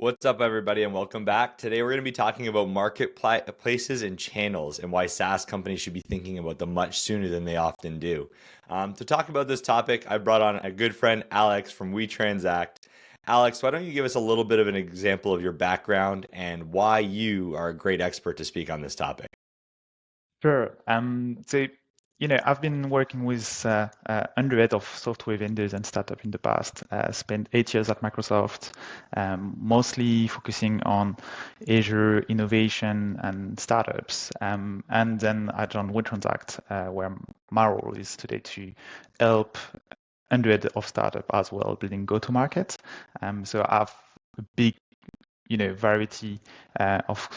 What's up, everybody, and welcome back. Today, we're going to be talking about marketplaces and channels and why SaaS companies should be thinking about them much sooner than they often do. To talk about this topic, I brought on a good friend, Alex from WeTransact. Alex, why don't you give us a little bit of an example of your background and why you are a great expert to speak on this topic? Sure. I've been working with hundreds of software vendors and startups in the past. Spent 8 years at Microsoft, mostly focusing on Azure innovation and startups. And then I joined WeTransact, where my role is today to help hundreds of startups as well building go-to-market. So I have a big, variety of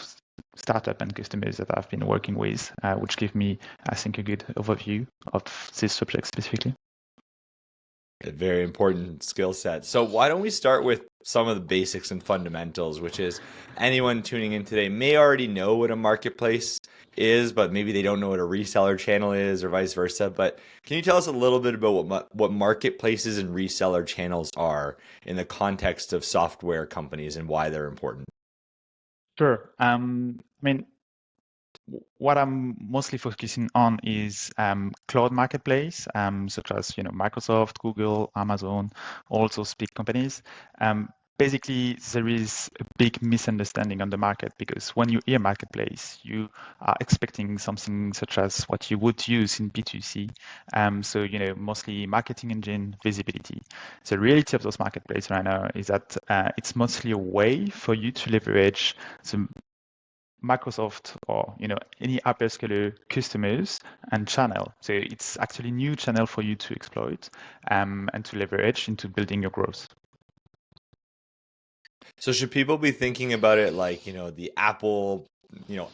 startup and customers that I've been working with, which give me, I think, a good overview of this subject specifically. A very important skill set. So why don't we start with some of the basics and fundamentals, which is anyone tuning in today may already know what a marketplace is, but maybe they don't know what a reseller channel is or vice versa. But can you tell us a little bit about what marketplaces and reseller channels are in the context of software companies and why they're important? Sure. What I'm mostly focusing on is cloud marketplace, such as Microsoft, Google, Amazon, all those big companies. Basically, there is a big misunderstanding on the market because when you hear marketplace, you are expecting something such as what you would use in B2C. Mostly marketing engine visibility. The reality of those marketplaces right now is that it's mostly a way for you to leverage the Microsoft or any hyperscaler customers and channel. So it's actually new channel for you to exploit and to leverage into building your growth. So should people be thinking about it like, the Apple,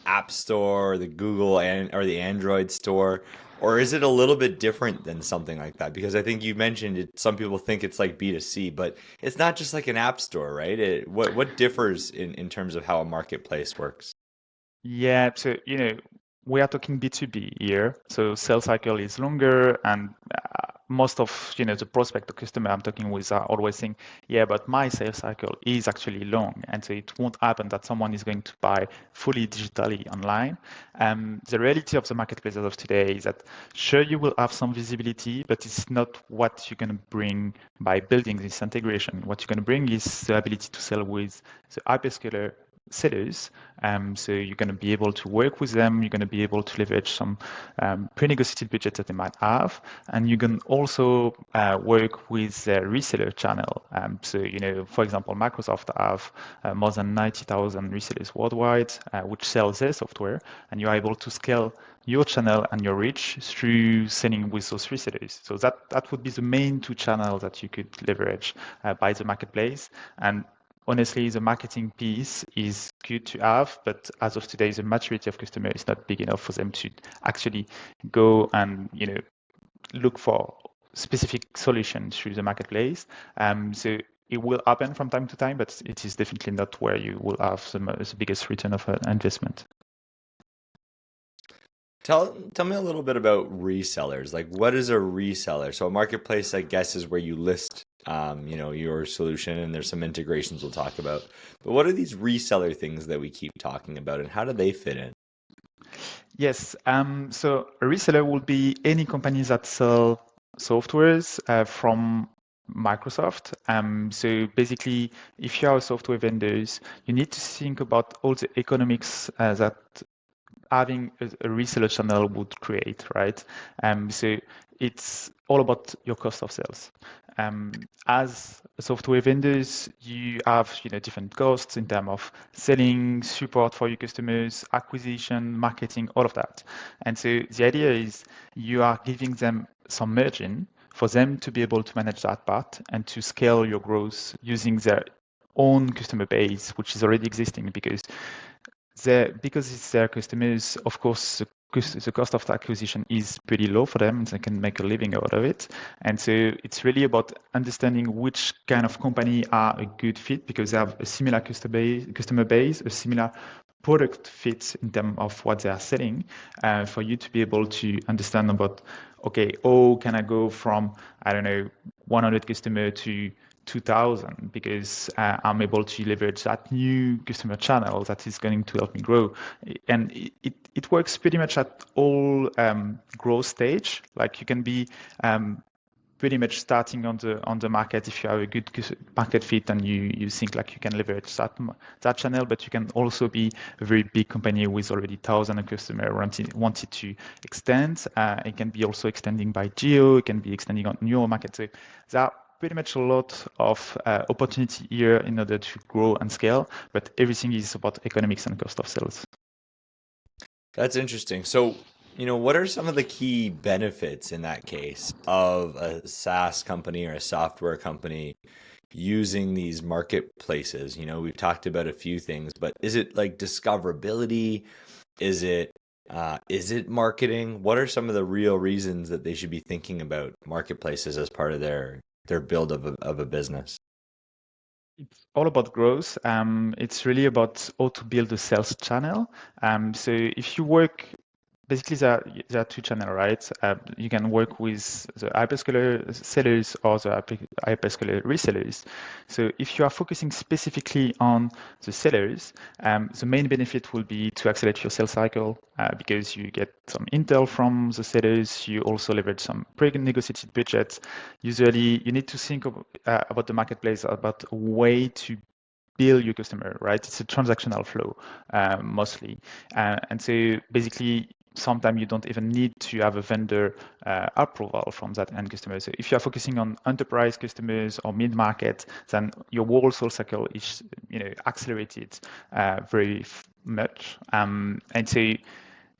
App Store, or the Google and or the Android store, or is it a little bit different than something like that? Because I think you mentioned it, some people think it's like B2C, but it's not just like an app store, right? What differs in terms of how a marketplace works? Yeah, so we are talking B2B here, so sales cycle is longer, and most of the prospect or customer I'm talking with are always saying, yeah, but my sales cycle is actually long, and so it won't happen that someone is going to buy fully digitally online. The reality of the marketplace as of today is that sure you will have some visibility, but it's not what you're going to bring by building this integration. What you're going to bring is the ability to sell with the hyperscaler sellers. So you're going to be able to work with them. You're going to be able to leverage some pre-negotiated budgets that they might have, and you can also work with the reseller channel. For example, Microsoft have more than 90,000 resellers worldwide, which sell their software, and you're able to scale your channel and your reach through selling with those resellers. So that would be the main two channels that you could leverage by the marketplace. And honestly, the marketing piece is good to have, but as of today, the maturity of customer is not big enough for them to actually go and look for specific solutions through the marketplace. So it will happen from time to time, but it is definitely not where you will have the biggest return of an investment. Tell me a little bit about resellers. Like, what is a reseller? So a marketplace, I guess, is where you list, your solution, and there's some integrations we'll talk about. But what are these reseller things that we keep talking about, and how do they fit in? Yes. So a reseller will be any companies that sell softwares from Microsoft. So basically, if you are a software vendors, you need to think about all the economics that having a reseller channel would create, right? So it's all about your cost of sales. As software vendors, you have different costs in terms of selling, support for your customers, acquisition, marketing, all of that. And so the idea is you are giving them some margin for them to be able to manage that part and to scale your growth using their own customer base, which is already existing because it's their customers, of course, the cost of the acquisition is pretty low for them, and they can make a living out of it. And so it's really about understanding which kind of company are a good fit because they have a similar customer base, a similar product fit in terms of what they are selling, for you to be able to understand about, okay, can I go from, I don't know, 100 customer to 2,000 because I'm able to leverage that new customer channel that is going to help me grow. And it works pretty much at all growth stage. Like you can be pretty much starting on the market if you have a good market fit and you think like you can leverage that channel, but you can also be a very big company with already thousands of customers wanted to extend. It can be also extending by geo. It can be extending on newer markets. So there are pretty much a lot of opportunity here in order to grow and scale, but everything is about economics and cost of sales. That's interesting. So, what are some of the key benefits in that case of a SaaS company or a software company using these marketplaces? We've talked about a few things, but is it like discoverability? Is it marketing? What are some of the real reasons that they should be thinking about marketplaces as part of their build of a business? It's all about growth. It's really about how to build a sales channel. So if you work, basically there are two channels, right? You can work with the hyperscaler sellers or the hyperscaler resellers. So if you are focusing specifically on the sellers, the main benefit will be to accelerate your sales cycle because you get some intel from the sellers. You also leverage some pre-negotiated budgets. Usually, you need to think about the marketplace, about a way to bill your customer, right? It's a transactional flow mostly. And so basically, sometimes you don't even need to have a vendor approval from that end customer. So if you're focusing on enterprise customers or mid-market, then your whole sales cycle is accelerated very much. And so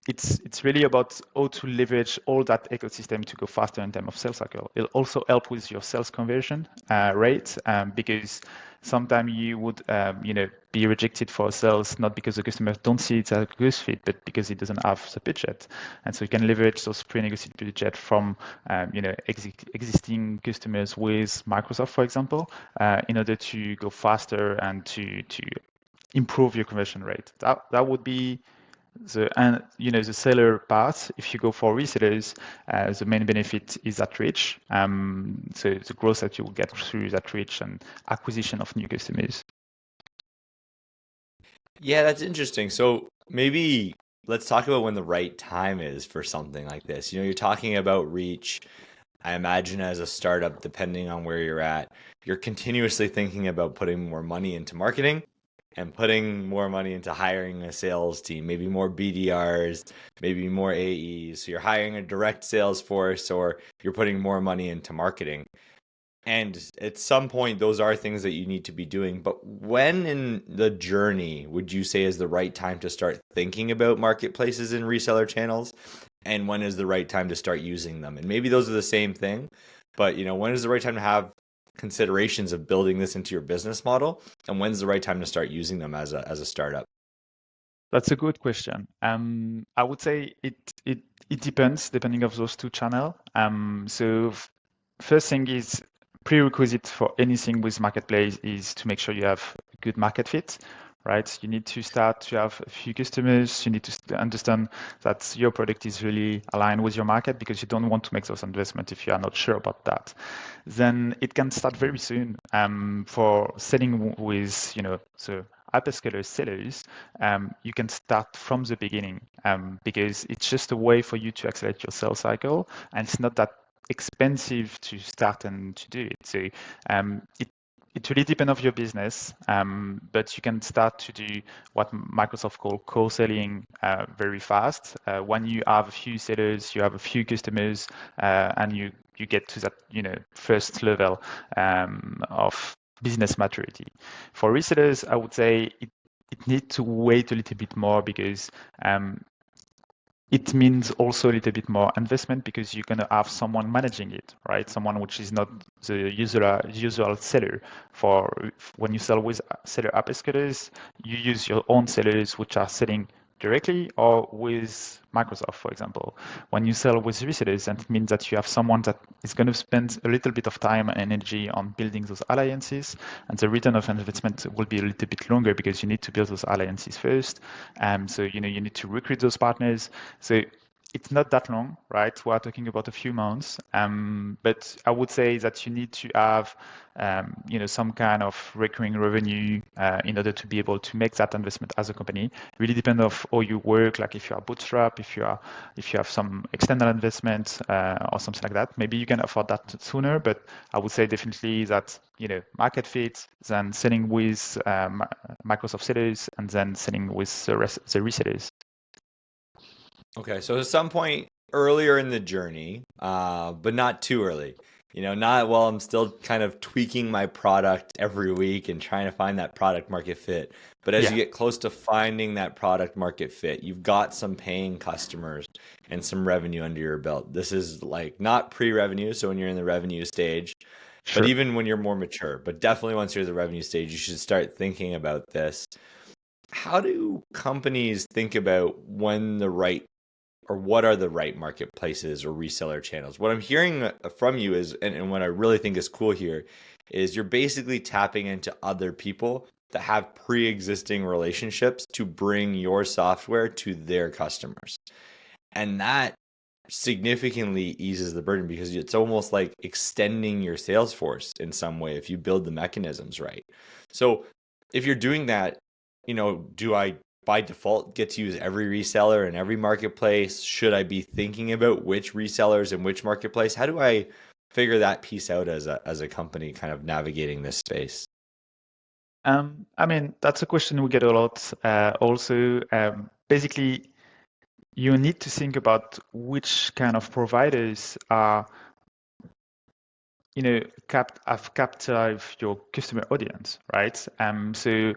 it's really about how to leverage all that ecosystem to go faster in terms of sales cycle. It'll also help with your sales conversion rate because sometimes you would be rejected for sales not because the customer don't see it as a good fit, but because it doesn't have the budget. And so you can leverage those pre-negotiated budget from existing customers with Microsoft, for example, in order to go faster and to improve your conversion rate. That would be the seller part. If you go for resellers, the main benefit is that reach. So the growth that you will get through that reach and acquisition of new customers. Yeah, that's interesting. So maybe let's talk about when the right time is for something like this. You're talking about reach. I imagine as a startup, depending on where you're at, you're continuously thinking about putting more money into marketing and putting more money into hiring a sales team, maybe more BDRs, maybe more AEs. So you're hiring a direct sales force or you're putting more money into marketing. And at some point, those are things that you need to be doing. But when in the journey would you say is the right time to start thinking about marketplaces and reseller channels? And when is the right time to start using them? And maybe those are the same thing, but when is the right time to have considerations of building this into your business model? And when's the right time to start using them as a startup? That's a good question. I would say it depends depending of those two channels. So first thing is prerequisite for anything with marketplace is to make sure you have a good market fit, right? You need to start to have a few customers. You need to understand that your product is really aligned with your market because you don't want to make those investments if you are not sure about that. Then it can start very soon for selling with, the hyperscaler sellers. You can start from the beginning because it's just a way for you to accelerate your sales cycle, and it's not that expensive to start and to do it. So it really depends on your business, but you can start to do what Microsoft call co-selling very fast. When you have a few sellers, you have a few customers, and you get to that first level of business maturity. For resellers, I would say it needs to wait a little bit more because it means also a little bit more investment because you're going to have someone managing it, right? Someone which is not the usual seller. For when you sell with seller hyperscalers, you use your own sellers which are selling directly or with Microsoft, for example. When you sell with resellers, that means that you have someone that is going to spend a little bit of time and energy on building those alliances, and the return of investment will be a little bit longer because you need to build those alliances first. So you need to recruit those partners. So it's not that long, right? We're talking about a few months, but I would say that you need to have some kind of recurring revenue in order to be able to make that investment as a company. Really depend of how you work, like if you are bootstrap, if you have some external investment or something like that. Maybe you can afford that sooner, but I would say definitely that market fit, then selling with Microsoft sellers, and then selling with the resellers. Okay, so at some point earlier in the journey, but not too early. Not while I'm still kind of tweaking my product every week and trying to find that product market fit. But as you Yeah, get close to finding that product market fit, you've got some paying customers and some revenue under your belt. This is like not pre-revenue, so when you're in the revenue stage, but sure. even when you're more mature, but definitely once you're at the revenue stage, you should start thinking about this. How do companies think about when the right or what are the right marketplaces or reseller channels? What I'm hearing from you is, and what I really think is cool here, is you're basically tapping into other people that have pre-existing relationships to bring your software to their customers. And that significantly eases the burden because it's almost like extending your sales force in some way if you build the mechanisms right. So if you're doing that, do I by default get to use every reseller in every marketplace? Should I be thinking about which resellers in which marketplace? How do I figure that piece out as a company kind of navigating this space? I mean, that's a question we get a lot. Also, basically, you need to think about which kind of providers are, have captured your customer audience, right? So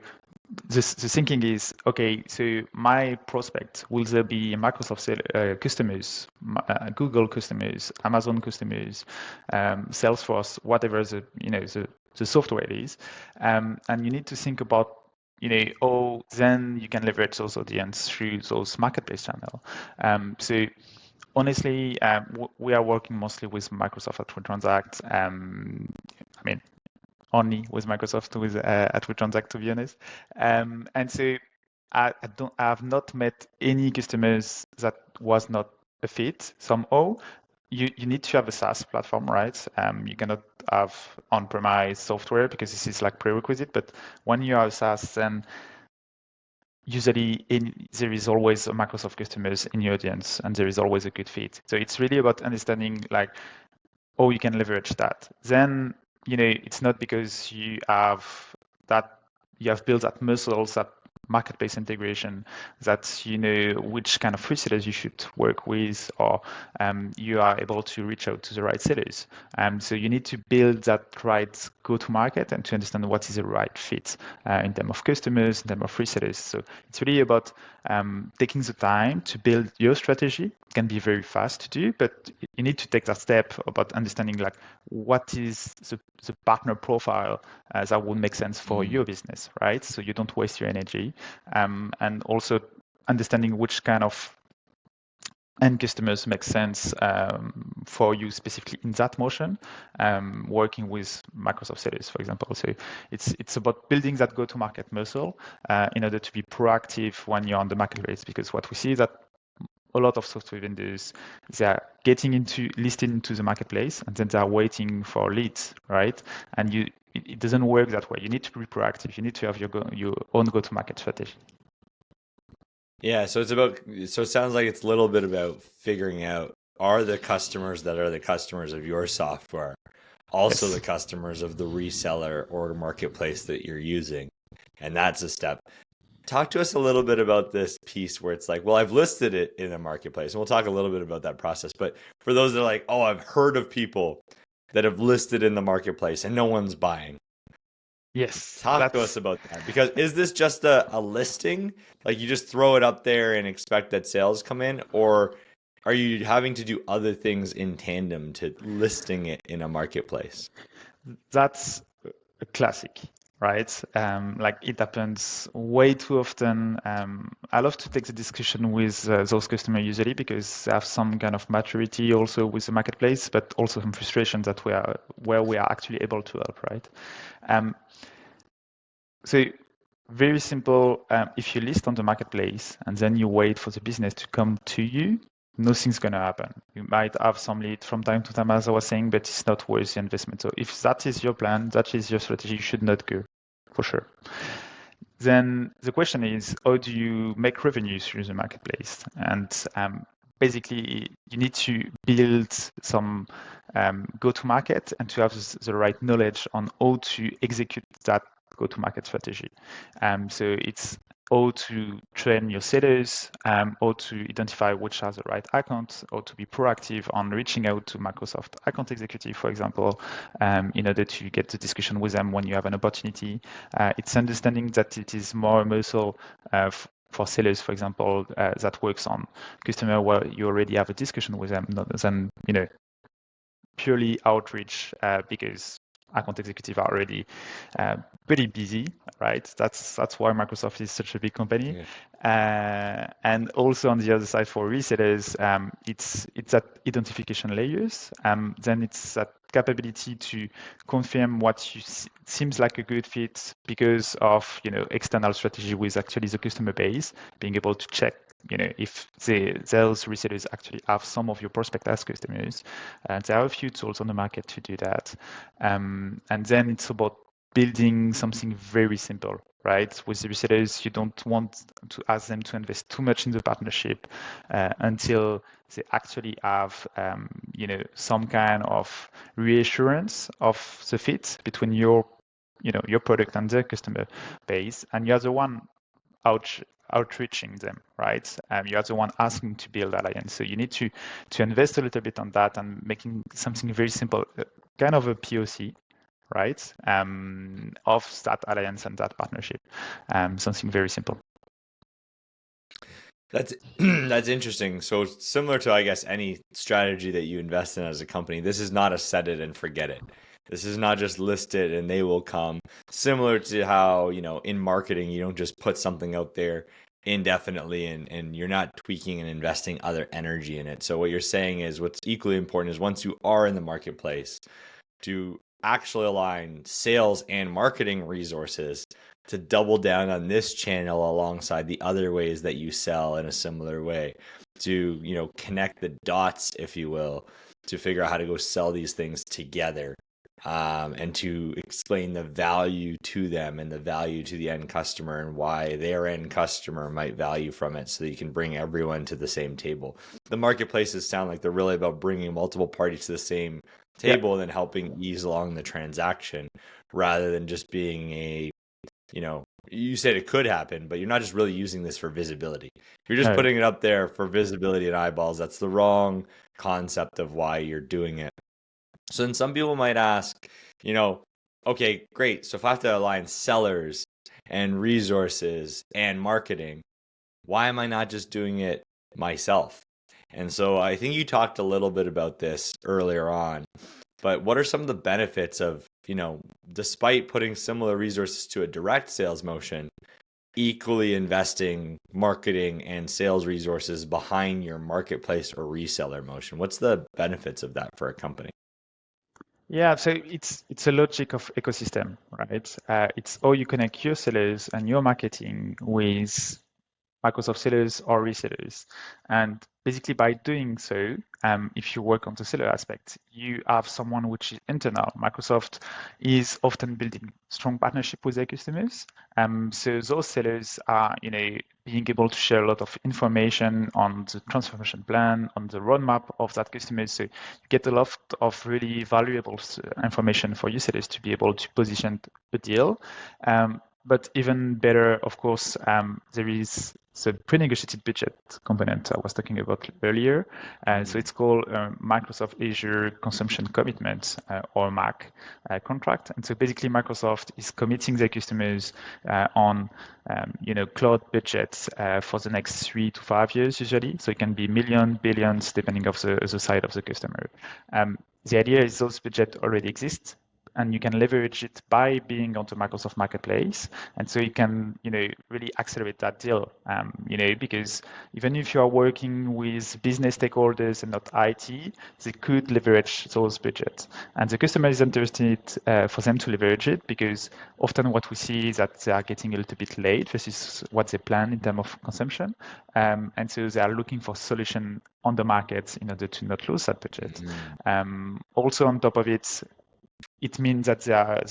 the thinking is, okay, so my prospect, will there be Microsoft customers, Google customers, Amazon customers, Salesforce, whatever the software is, and you need to think about then you can leverage those audience through those marketplace channel. So honestly, we are working mostly with Microsoft at WeTransact. I mean, only with Microsoft at WeTransact, to be honest. And so I have not met any customers that was not a fit somehow. You need to have a SaaS platform, right? You cannot have on-premise software because this is like prerequisite. But when you are a SaaS, then usually there is always a Microsoft customers in your audience, and there is always a good fit. So it's really about understanding like, oh, you can leverage that. Then it's not because you have built that muscles, that marketplace integration, that you know which kind of resellers you should work with, or you are able to reach out to the right sellers. So you need to build that right go-to-market and to understand what is the right fit in terms of customers, in terms of resellers. So it's really about taking the time to build your strategy. It can be very fast to do, but you need to take that step about understanding like what is the partner profile that would make sense for your business, right? So you don't waste your energy, and also understanding which kind of end customers make sense for you specifically in that motion, working with Microsoft Sellers, for example. So it's about building that go-to-market muscle in order to be proactive when you're on the marketplace, because what we see is that a lot of software vendors, they are getting listed into the marketplace, and then they are waiting for leads, right? And it doesn't work that way. You need to be proactive. You need to have your own go-to-market strategy. Yeah, so it sounds like it's a little bit about figuring out, are the customers that are the customers of your software also the Yes. customers of the reseller or marketplace that you're using? And that's a step. Talk to us a little bit about this piece where it's like, well, I've listed it in a marketplace, and we'll talk a little bit about that process. But for those that are like, oh, I've heard of people that have listed in the marketplace and no one's buying. Yes, Talk to us about that, because is this just a listing? Like you just throw it up there and expect that sales come in, or are you having to do other things in tandem to listing it in a marketplace? that's a classic, right? Like it happens way too often. I love to take the discussion with those customers usually because they have some kind of maturity also with the marketplace, but also some frustration that where we are actually able to help, right? So very simple. If you list on the marketplace and then you wait for the business to come to you, nothing's going to happen. You might have some lead from time to time, as I was saying, but it's not worth the investment. So if that is your plan, that is your strategy, you should not go, for sure. Then the question is, how do you make revenues through the marketplace? And basically, you need to build some go-to-market and to have the right knowledge on how to execute that go-to-market strategy. So it's how to train your sellers, how to identify which are the right accounts, how to be proactive on reaching out to Microsoft account executive, for example, in order to get the discussion with them when you have an opportunity. It's understanding that it is more a muscle for sellers, for example, that works on customer where you already have a discussion with them, than purely outreach, because account executives are already pretty busy, right? That's why Microsoft is such a big company. Yeah. And also on the other side for resellers, it's that identification layers. Then it's that capability to confirm what seems like a good fit because of external strategy with actually the customer base, being able to check if those resellers actually have some of your prospect as customers. And there are a few tools on the market to do that. And then it's about building something very simple, right? With the resellers, you don't want to ask them to invest too much in the partnership until they actually have, some kind of reassurance of the fit between your product and their customer base, and you're the one outreaching them, right? You are the one asking to build alliance. So you need to invest a little bit on that and making something very simple, kind of a POC, right? Of that alliance and that partnership. Something very simple. That's that's interesting. So similar to, I guess, any strategy that you invest in as a company, this is not a set it and forget it. This is not just list it and they will come. Similar to how, in marketing, you don't just put something out there indefinitely and you're not tweaking and investing other energy in it. So what you're saying is what's equally important is once you are in the marketplace, to actually align sales and marketing resources to double down on this channel alongside the other ways that you sell in a similar way, to connect the dots, if you will, to figure out how to go sell these things together, and to explain the value to them and the value to the end customer and why their end customer might value from it, so that you can bring everyone to the same table. The marketplaces sound like they're really about bringing multiple parties to the same table, and then helping ease along the transaction, rather than just being you said it could happen, but you're not just really using this for visibility. You're just putting it up there for visibility and eyeballs. That's the wrong concept of why you're doing it. So then some people might ask, okay, great. So if I have to align sellers and resources and marketing, why am I not just doing it myself? And so I think you talked a little bit about this earlier on, but what are some of the benefits of, despite putting similar resources to a direct sales motion, equally investing marketing and sales resources behind your marketplace or reseller motion? What's the benefits of that for a company? Yeah, so it's a logic of ecosystem, right? It's how you connect your sellers and your marketing with Microsoft sellers or resellers. And basically by doing so, if you work on the seller aspect, you have someone which is internal. Microsoft is often building strong partnership with their customers. So those sellers are, being able to share a lot of information on the transformation plan, on the roadmap of that customer. So you get a lot of really valuable information for your sellers to be able to position the deal. But even better, of course, there is the pre-negotiated budget component I was talking about earlier. So it's called Microsoft Azure Consumption Commitment, or MAC contract. And so basically Microsoft is committing their customers on cloud budgets for the next 3 to 5 years usually. So it can be millions, billions, depending on the size of the customer. The idea is those budgets already exist. and you can leverage it by being on the Microsoft Marketplace. And so you can, really accelerate that deal, because even if you are working with business stakeholders and not IT, they could leverage those budgets. And the customer is interested for them to leverage it, because often what we see is that they are getting a little bit late versus what they plan in terms of consumption. And so they are looking for solution on the market in order to not lose that budget. Also on top of it, it means that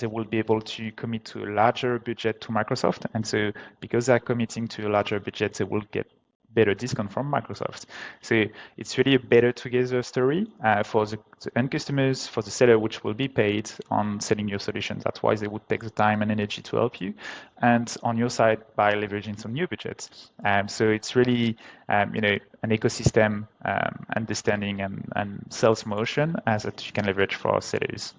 they will be able to commit to a larger budget to Microsoft. And so because they're committing to a larger budget, they will get better discount from Microsoft. So it's really a better together story for the end customers, for the seller, which will be paid on selling your solutions. That's why they would take the time and energy to help you. And on your side, by leveraging some new budgets. So it's really, an ecosystem understanding and sales motion that you can leverage for sellers.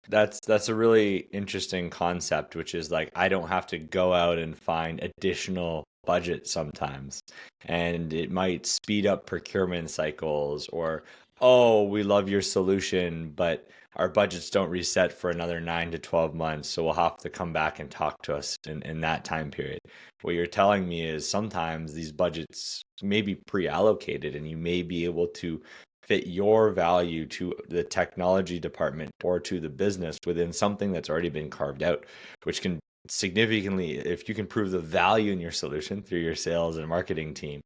That's a really interesting concept, which is like I don't have to go out and find additional budget sometimes. And it might speed up procurement cycles or, oh, we love your solution, but our budgets don't reset for another 9 to 12 months. So we'll have to come back and talk to us in that time period. What you're telling me is sometimes these budgets may be pre-allocated and you may be able to fit your value to the technology department or to the business within something that's already been carved out, which can significantly, if you can prove the value in your solution through your sales and marketing team,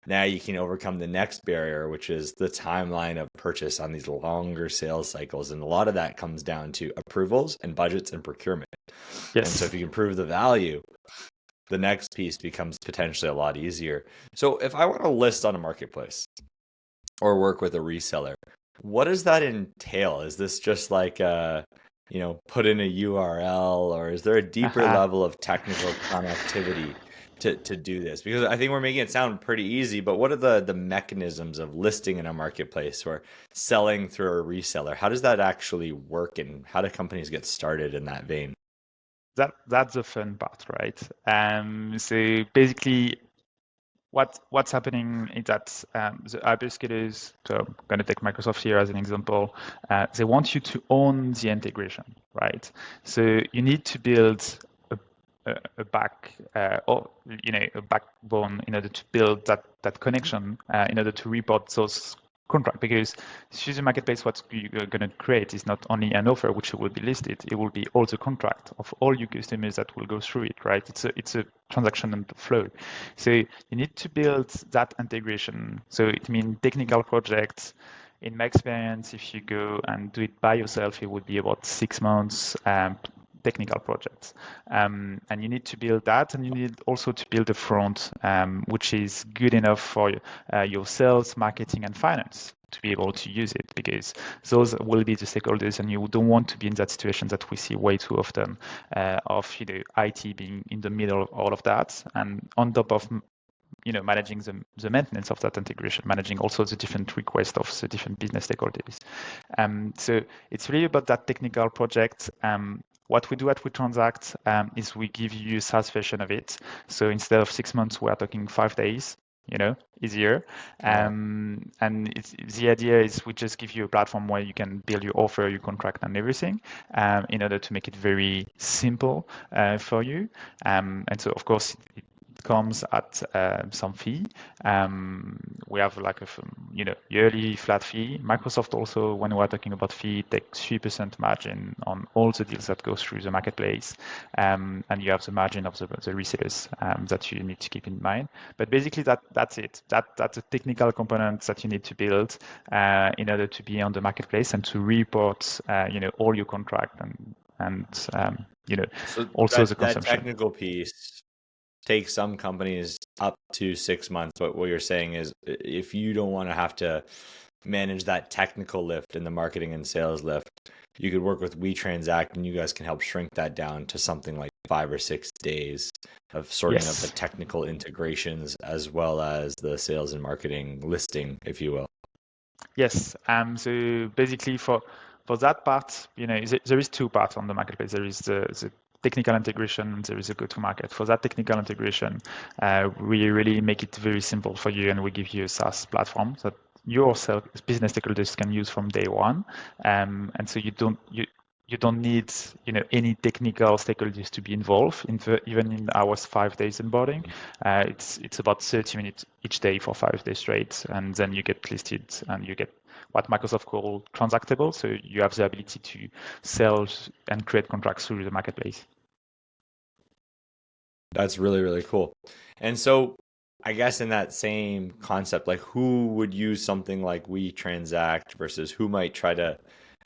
now you can overcome the next barrier, which is the timeline of purchase on these longer sales cycles. And a lot of that comes down to approvals and budgets and procurement. Yes. And so if you can prove the value, the next piece becomes potentially a lot easier. So if I want to list on a marketplace or work with a reseller, what does that entail? Is this just like put in a URL, or is there a deeper level of technical connectivity to do this? Because I think we're making it sound pretty easy, but what are the mechanisms of listing in a marketplace or selling through a reseller? How does that actually work, and how do companies get started in that vein? That's the fun part, right? So basically, what's happening is that the hyperscalers, so I'm going to take Microsoft here as an example, they want you to own the integration, right? So you need to build a backbone in order to build that connection in order to report those contract, because through the marketplace, what you're going to create is not only an offer which will be listed, it will be all the contract of all your customers that will go through it, right? It's a transaction and flow. So you need to build that integration. So it means technical projects. In my experience, if you go and do it by yourself, it would be about 6 months. Technical projects, and you need to build that, and you need also to build a front which is good enough for your sales, marketing, and finance to be able to use it, because those will be the stakeholders, and you don't want to be in that situation that we see way too often of IT being in the middle of all of that, and on top of managing the maintenance of that integration, managing also the different requests of the different business stakeholders. So it's really about that technical project. What we do at WeTransact is we give you a SaaS version of it. So instead of 6 months, we are talking 5 days, easier. And the idea is we just give you a platform where you can build your offer, your contract, and everything in order to make it very simple for you. And so, of course, it comes at some fee. We have like a yearly flat fee. Microsoft also, when we're talking about fee, takes 3% margin on all the deals that go through the marketplace, and you have the margin of the resellers that you need to keep in mind. But basically, that's it. That's a technical component that you need to build in order to be on the marketplace and to report all your contract and So also the consumption. That technical piece takes some companies up to 6 months. But what you're saying is if you don't want to have to manage that technical lift and the marketing and sales lift, you could work with WeTransact and you guys can help shrink that down to something like 5 or 6 days of sorting out the technical integrations as well as the sales and marketing listing, if you will. Yes. So basically for that part, there is 2 parts on the marketplace. There is the technical integration, there is a go-to-market. For that technical integration, we really make it very simple for you, and we give you a SaaS platform that your business stakeholders can use from day one. And so you don't need any technical stakeholders to be involved even in our 5 days onboarding. It's about 30 minutes each day for 5 days straight, and then you get listed and you get what Microsoft call transactable. So you have the ability to sell and create contracts through the marketplace. That's really, really cool. And so I guess in that same concept, like who would use something like WeTransact versus who might try to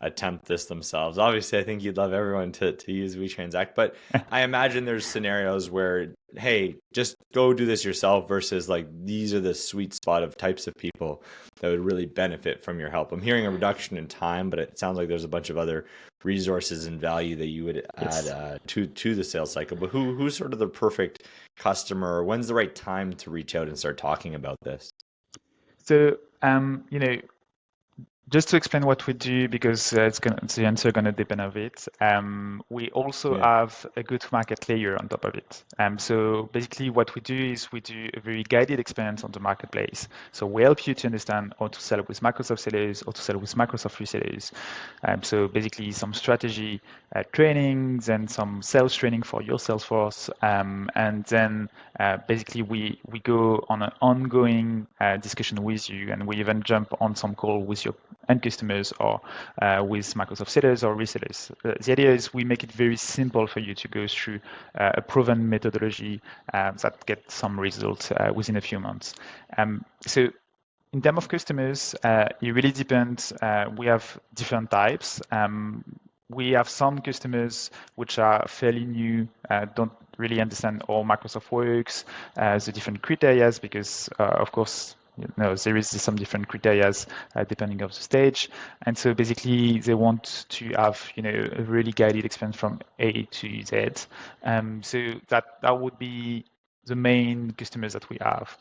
attempt this themselves? Obviously, I think you'd love everyone to use WeTransact, but I imagine there's scenarios where, hey, just go do this yourself versus like these are the sweet spot of types of people that would really benefit from your help. I'm hearing a reduction in time, but it sounds like there's a bunch of other resources and value that you would add Yes. to the sales cycle. But who's sort of the perfect customer? When's the right time to reach out and start talking about this? So, just to explain what we do, because the answer going to depend on it. We also Yeah. have a go-to-market layer on top of it. So basically, what we do is we do a very guided experience on the marketplace. So we help you to understand how to sell with Microsoft sellers, how to sell with Microsoft resellers. So basically, some strategy trainings and some sales training for your sales force, and then basically we go on an ongoing discussion with you, and we even jump on some call with your end customers or with Microsoft sellers or resellers. The idea is we make it very simple for you to go through a proven methodology that gets some results within a few months. So in terms of customers, it really depends. We have different types. We have some customers which are fairly new, don't really understand how Microsoft works, the different criteria, because of course, there is some different criteria depending on the stage. And so basically they want to have, a really guided experience from A to Z. So that would be the main customers that we have.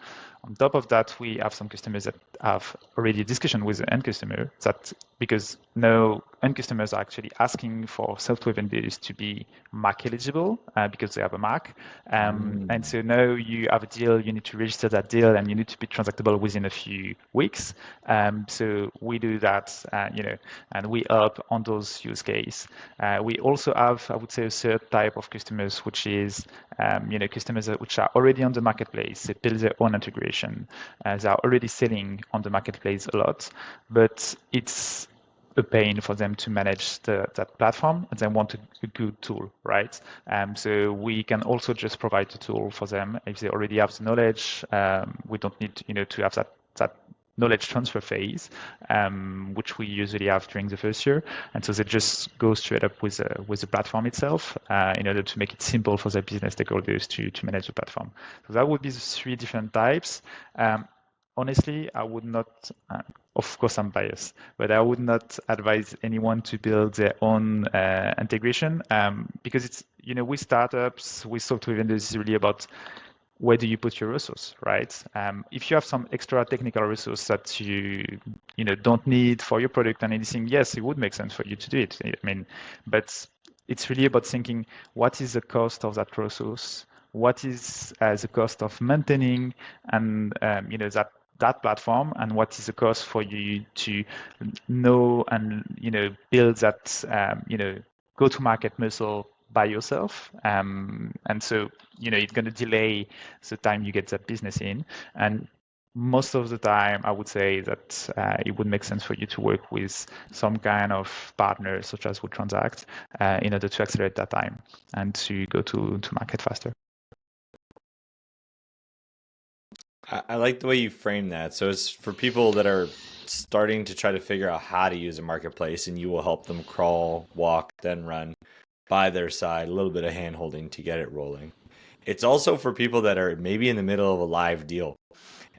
On top of that, we have some customers that have already a discussion with the end customer, that because no end customers are actually asking for software vendors to be Mac eligible because they have a Mac. And so now you have a deal, you need to register that deal, and you need to be transactable within a few weeks. So we do that, and we help on those use cases. We also have, I would say, a third type of customers, which is customers which are already on the marketplace. They build their own integration. They are already selling on the marketplace a lot, but it's a pain for them to manage that platform, and they want a good tool, right? So we can also just provide the tool for them if they already have the knowledge. We don't need to have that knowledge transfer phase, which we usually have during the first year. And so they just go straight up with the platform itself in order to make it simple for their business stakeholders to manage the platform. So that would be the three different types. Honestly, I would not, of course I'm biased, but I would not advise anyone to build their own integration because it's, with startups, with software vendors, it's really about where do you put your resource, right? If you have some extra technical resource that you don't need for your product and anything, yes, it would make sense for you to do it. I mean, but it's really about thinking what is the cost of that resource, what is the cost of maintaining and that platform, and what is the cost for you to know and build that go-to-market muscle by yourself. And so it's going to delay the time you get that business in. And most of the time, I would say that it would make sense for you to work with some kind of partner, such as WeTransact, in order to accelerate that time and to go to market faster. I like the way you frame that. So it's for people that are starting to try to figure out how to use a marketplace, and you will help them crawl, walk, then run by their side, a little bit of hand holding to get it rolling. It's also for people that are maybe in the middle of a live deal.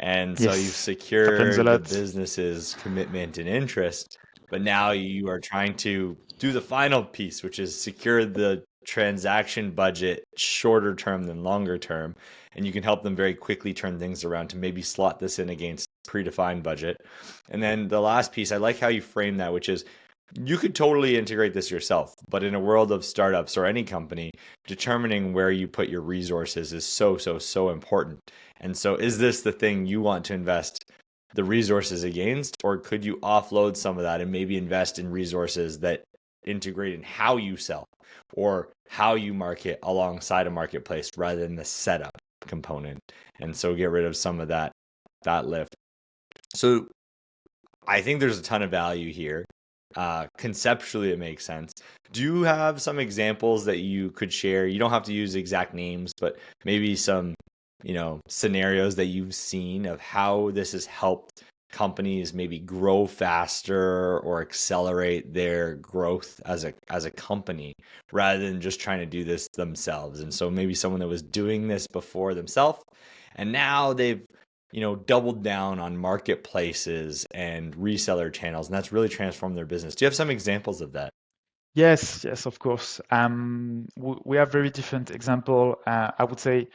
And so you've Yes, happens a secured the lot. business's commitment and interest, but now you are trying to do the final piece, which is secure the transaction budget shorter term than longer term. And you can help them very quickly turn things around to maybe slot this in against predefined budget. And then the last piece, I like how you frame that, which is you could totally integrate this yourself, but in a world of startups or any company, determining where you put your resources is so, so, so important. And so, is this the thing you want to invest the resources against, or could you offload some of that and maybe invest in resources that integrate in how you sell or how you market alongside a marketplace rather than the setup component, and so get rid of some of that lift. So I think there's a ton of value here. Conceptually, it makes sense. Do you have some examples that you could share? You don't have to use exact names, but maybe some, scenarios that you've seen of how this has helped companies maybe grow faster or accelerate their growth as a company rather than just trying to do this themselves. And so maybe someone that was doing this before themselves and now they've doubled down on marketplaces and reseller channels, and that's really transformed their business. Do you have some examples of that? Yes, yes, of course. We have very different example. I would say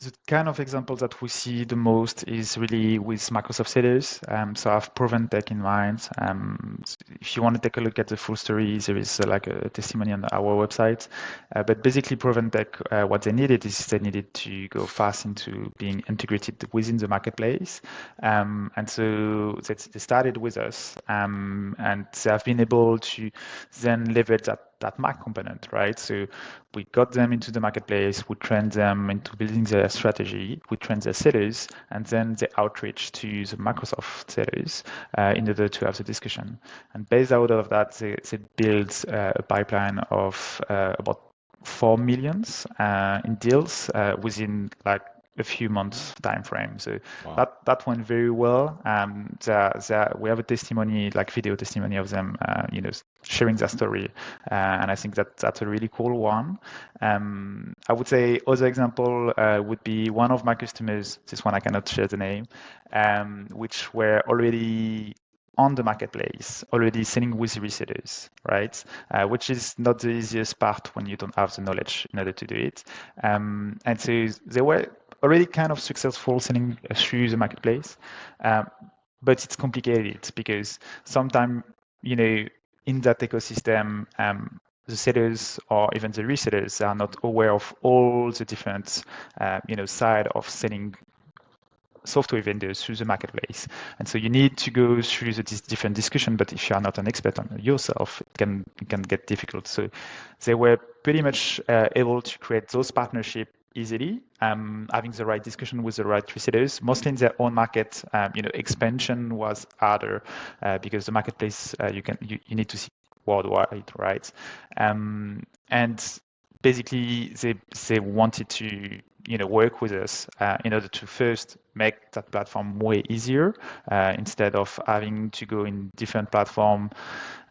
the kind of example that we see the most is really with Microsoft Sellers. So I have Proven Tech in mind. If you want to take a look at the full story, there is like a testimony on our website. But basically, Proven Tech, what they needed is they needed to go fast into being integrated within the marketplace. And so they started with us, and they have been able to then leverage that Mac component, right? So we got them into the marketplace, we trained them into building their strategy, we trained their sellers, and then they outreach to the Microsoft sellers in order to have the discussion. And based out of that, they built a pipeline of about 4 millions in deals within like a few months time frame. So Wow. that went very well. We have a testimony, like video testimony of them, sharing their story, and I think that's a really cool one. I would say other example would be one of my customers. This one I cannot share the name, which were already on the marketplace, already selling with resellers, right? Which is not the easiest part when you don't have the knowledge in order to do it. And so they were already kind of successful selling through the marketplace, but it's complicated because sometimes, in that ecosystem, the sellers or even the resellers are not aware of all the different, side of selling software vendors through the marketplace. And so you need to go through the different discussion, but if you are not an expert on yourself, it can get difficult. So they were pretty much able to create those partnerships easily, having the right discussion with the right resellers, mostly in their own market. Expansion was harder because the marketplace you need to see worldwide, right? And basically they wanted to work with us in order to first make that platform way easier instead of having to go in different platform.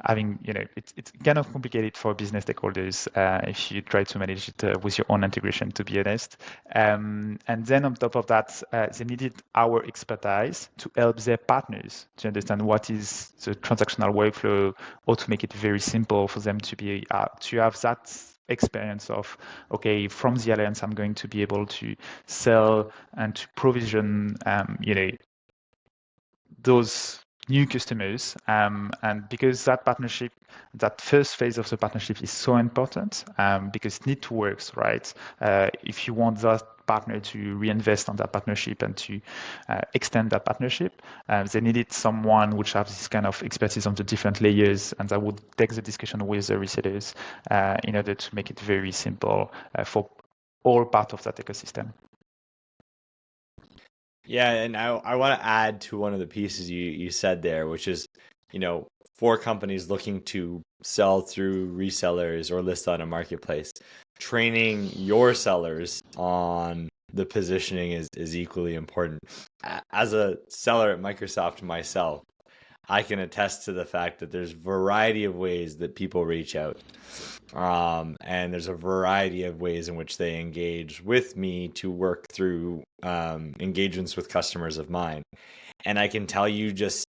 It's kind of complicated for business stakeholders if you try to manage it with your own integration, to be honest. And then on top of that, they needed our expertise to help their partners to understand what is the transactional workflow, or to make it very simple for them to be to have that experience of, okay, from the alliance, I'm going to be able to sell and to provision, those new customers. And because that partnership, that first phase of the partnership is so important, because it needs to work, right? If you want that partner to reinvest on that partnership and to extend that partnership, they needed someone which has this kind of expertise on the different layers, and that would take the discussion with the resellers in order to make it very simple for all part of that ecosystem. Yeah, and I want to add to one of the pieces you said there, which is, for companies looking to sell through resellers or list on a marketplace, training your sellers on the positioning is equally important. As a seller at Microsoft myself, I can attest to the fact that there's a variety of ways that people reach out. And there's a variety of ways in which they engage with me to work through engagements with customers of mine. And I can tell you, just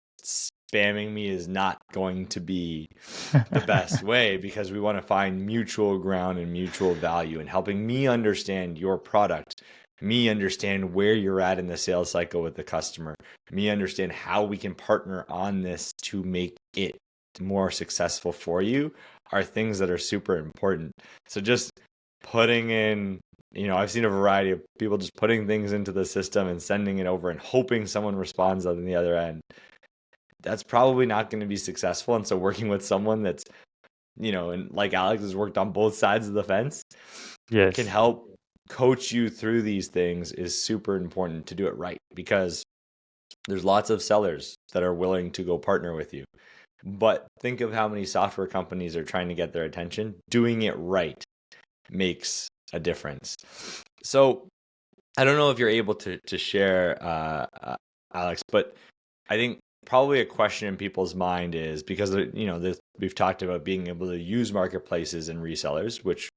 spamming me is not going to be the best way, because we want to find mutual ground and mutual value in helping me understand your product, me understand where you're at in the sales cycle with the customer, me understand how we can partner on this to make it more successful for you, are things that are super important. So just putting in I've seen a variety of people just putting things into the system and sending it over and hoping someone responds on the other end. That's probably not going to be successful. And so working with someone that's, and like Alex has worked on both sides of the fence, can Yes. help coach you through these things is super important to do it right, because there's lots of sellers that are willing to go partner with you. But think of how many software companies are trying to get their attention. Doing it right makes a difference. So I don't know if you're able to share, Alex, but I think probably a question in people's mind is, because we've talked about being able to use marketplaces and resellers, which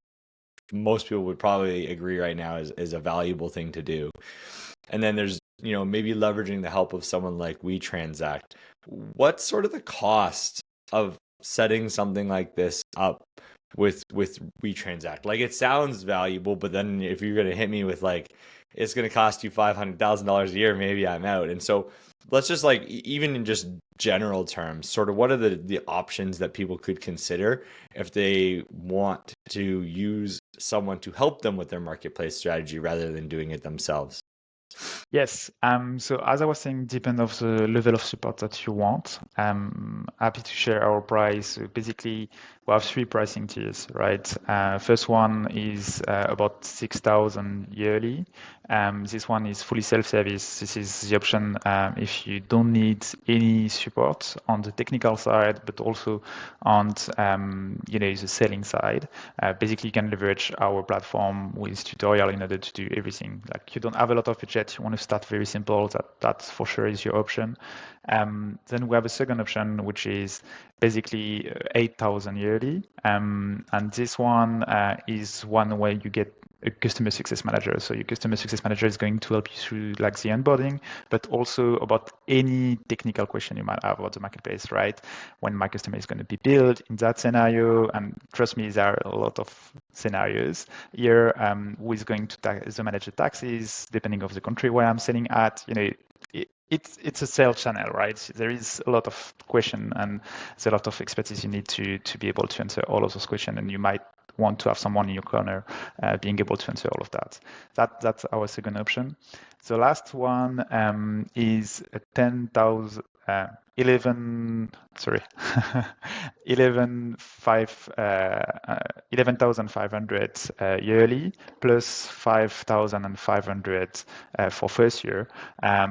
most people would probably agree right now is a valuable thing to do. And then there's, maybe leveraging the help of someone like WeTransact. What's sort of the cost of setting something like this up with WeTransact? Like, it sounds valuable, but then if you're going to hit me with like, it's going to cost you $500,000 a year, maybe I'm out. And so let's just, like, even in just general terms, sort of what are the options that people could consider if they want to use someone to help them with their marketplace strategy rather than doing it themselves? Yes. So as I was saying, depend of the level of support that you want. I'm happy to share our price. So basically, we have three pricing tiers, right? First one is about 6,000 yearly. This one is fully self-service. This is the option if you don't need any support on the technical side, but also on the selling side. Basically, you can leverage our platform with tutorial in order to do everything. Like, you don't have a lot of budget, you want to start very simple, that for sure is your option. Then we have a second option, which is basically 8,000 yearly. And this one is one where you get a customer success manager. So your customer success manager is going to help you through like the onboarding, but also about any technical question you might have about the marketplace, right? When my customer is going to be billed in that scenario, and trust me, there are a lot of scenarios here. Who is going to manage the taxes, depending of the country where I'm selling at, it's a sales channel, right? There is a lot of question and there's a lot of expertise you need to be able to answer all of those questions, and you might want to have someone in your corner being able to answer all of that. That's our second option. The last one is 10,000, 11,500 yearly plus 5,500 for first year,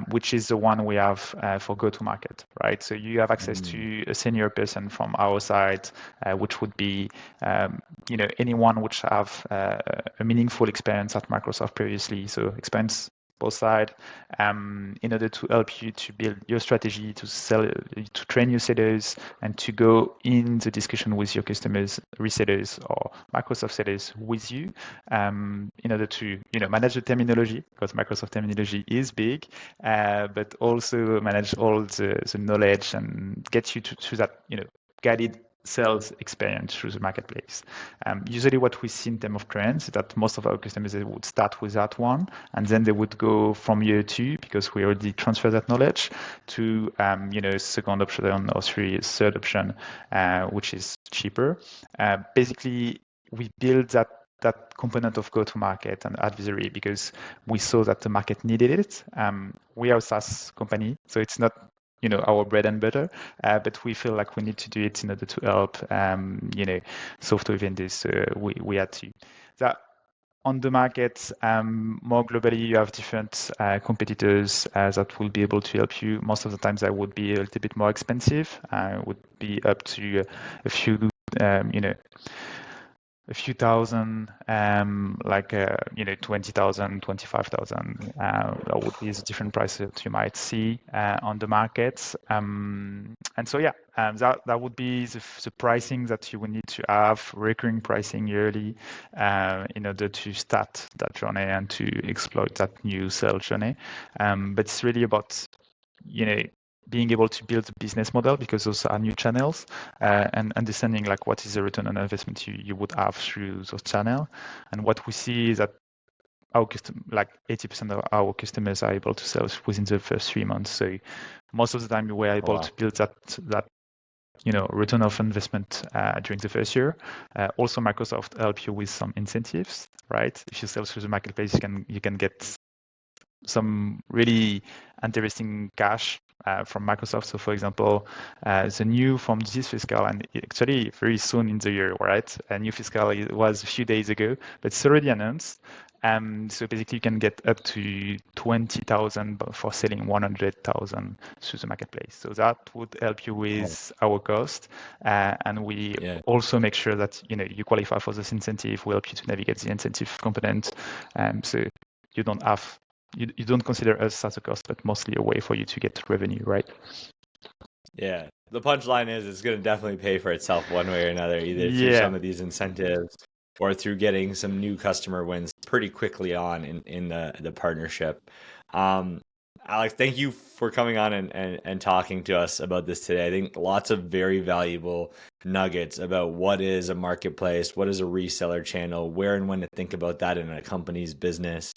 which is the one we have for go-to-market, right? So you have access to a senior person from our side, which would be anyone which have a meaningful experience at Microsoft previously, so experience both sides, in order to help you to build your strategy, to sell, to train your sellers, and to go in the discussion with your customers, resellers, or Microsoft sellers with you, in order to manage the terminology, because Microsoft terminology is big, but also manage all the knowledge and get you to that guided sales experience through the marketplace. Usually what we see in terms of trends is that most of our customers, they would start with that one, and then they would go from year two, because we already transfer that knowledge, to second option or third option, which is cheaper. Basically, we build that component of go-to-market and advisory because we saw that the market needed it. We are a SaaS company, so it's not our bread and butter, but we feel like we need to do it in order to help software vendors. We had to. That on the market, more globally, you have different competitors that will be able to help you. Most of the times, that would be a little bit more expensive. Would be up to a few thousand, like 20,000, 25,000. That would be the different prices that you might see on the market. And so that would be the pricing that you would need to have, recurring pricing yearly, in order to start that journey and to exploit that new sales journey. But it's really about being able to build a business model, because those are new channels, and understanding like what is the return on investment you would have through those channels. And what we see is that our 80% of our customers are able to sell within the first 3 months. So most of the time we're able to build that return of investment during the first year. Also, Microsoft help you with some incentives, right? If you sell through the marketplace, you can get some really interesting cash from Microsoft. So, for example, the new from this fiscal, and actually very soon in the year, right? A new fiscal was a few days ago, but it's already announced. So basically, you can get up to 20,000 for selling 100,000 through the marketplace. So that would help you with our cost, and we also make sure that you qualify for this incentive. We help you to navigate the incentive component, so you don't have you don't consider us as a cost, but mostly a way for you to get revenue, right? Yeah. The punchline is it's going to definitely pay for itself one way or another, either through some of these incentives or through getting some new customer wins pretty quickly on in the partnership. Alex, thank you for coming on and talking to us about this today. I think lots of very valuable nuggets about what is a marketplace, what is a reseller channel, where and when to think about that in a company's business,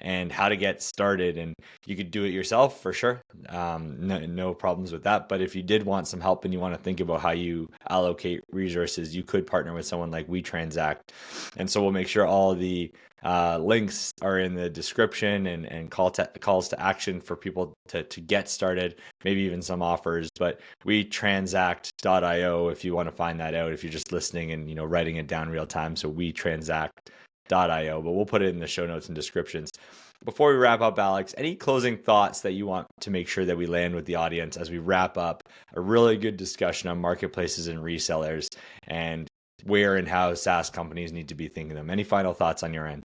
and how to get started. And you could do it yourself for sure. No problems with that. But if you did want some help and you want to think about how you allocate resources, you could partner with someone like WeTransact. And so we'll make sure all the links are in the description and calls to action for people to get started, maybe even some offers. But WeTransact.io if you want to find that out, if you're just listening and writing it down real time. So WeTransact.io, but we'll put it in the show notes and descriptions. Before we wrap up, Alex, any closing thoughts that you want to make sure that we land with the audience as we wrap up a really good discussion on marketplaces and resellers and where and how SaaS companies need to be thinking them? Any final thoughts on your end?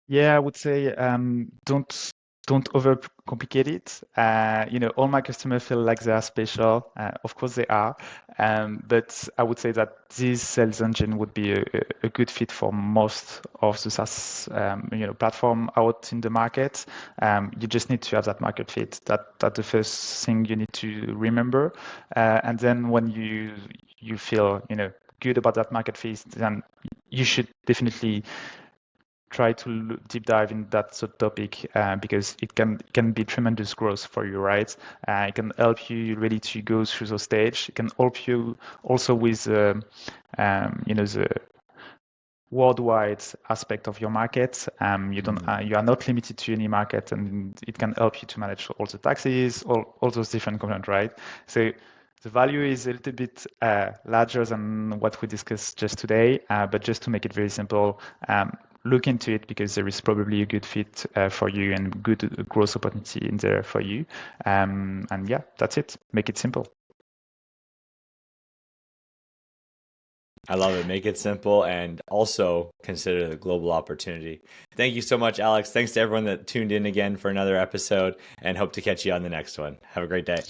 Yeah, I would say don't overcomplicate it. All my customers feel like they are special. Of course they are, but I would say that this sales engine would be a good fit for most of the SaaS platform out in the market. You just need to have that market fit. That's the first thing you need to remember. And then when you feel good about that market fit, then you should definitely try to deep dive in that subtopic because it can be tremendous growth for you, right? It can help you really to go through the stage. It can help you also with the worldwide aspect of your market. You are not limited to any market, and it can help you to manage all the taxes, all those different components, right? So the value is a little bit larger than what we discussed just today, but just to make it very simple, look into it because there is probably a good fit for you and good growth opportunity in there for you. And yeah, that's it. Make it simple. I love it. Make it simple and also consider the global opportunity. Thank you so much, Alex. Thanks to everyone that tuned in again for another episode and hope to catch you on the next one. Have a great day.